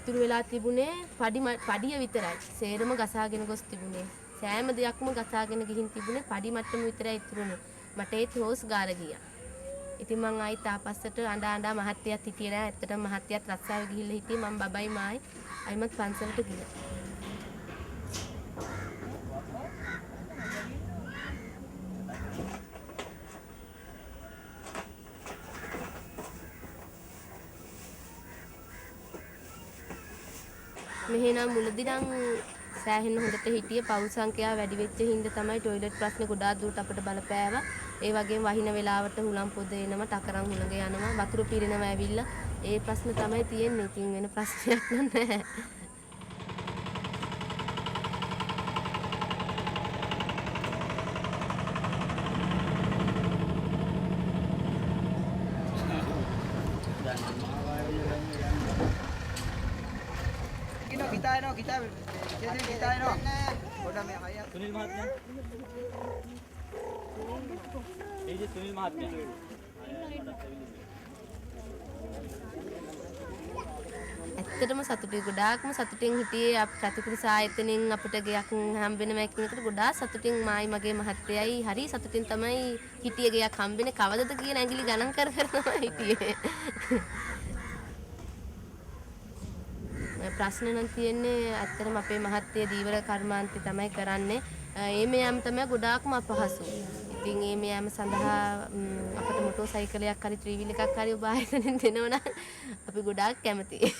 ඉතුරු වෙලා තිබුණේ පඩිය විතරයි. සේරම ගසාගෙන ගොස් තිබුණේ. සෑම දෙයක්ම ගසාගෙන ගිහින් තිබුණේ පඩි මට්ටම විතරයි ඉතුරුනේ. මට ඒත් රෝස් ගාලා ගියා. ඉතින් මං ආයිත් ආපස්සට අඬා මහත්තයාත් හිටියේ නෑ. ඇත්තටම මහත්තයාත් රස්සාවේ ගිහිල්ලා හිටියේ. මං බබයි මායි අයිමත් පන්සලට ගියා. මෙහෙනම් මුලදී නම් සෑහෙන හොඳට හිටියේ. පවුල් සංඛ්‍යාව වැඩි වෙච්ච හින්දා තමයි টয়ලට් ප්‍රශ්න ගොඩාක් දුරට අපිට බලපෑවා. ඒ වගේම වහින වෙලාවට හුලම් පොද එනවා, ටකරන් හුලඟ යනවා, වතුර පිරෙනවා ඇවිල්ලා. ඒ ප්‍රශ්න තමයි තියෙන්නේ. ඉතින් වෙන ප්‍රශ්නයක් නැහැ. kita Sunil Mahatma. Sunil Mahatma. ඇත්තටම සතුටුයි. ගොඩාක්ම සතුටින් හිටියේ. අප ප්‍රතිපුරුෂ ආයතනෙන් අපිට ගයක් හම්බ වෙනවා කියන එකට ගොඩාක් සතුටින් මායි මගේ මහත්තයයි හරි සතුටින් තමයි හිටියේ. ගයක් හම්බෙන්නේ කවදද කියන ඇඟිලි ගණන් කර තමයි හිටියේ. ප්‍රශ්න නම් තියෙන්නේ ඇත්තටම අපේ මහත්තයා දීවර කර්මාන්තය තමයි කරන්නේ. ඒ මෙයාම තමයි ගොඩාක්ම අපහසු. ඉතින් ඒ මෙයාම සඳහා අපිට මොටෝ සයිකලයක් හරි ත්‍රිවිල් එකක් හරි ඔබ ආයතනෙන් දෙනවනම් අපි ගොඩාක් කැමතියි.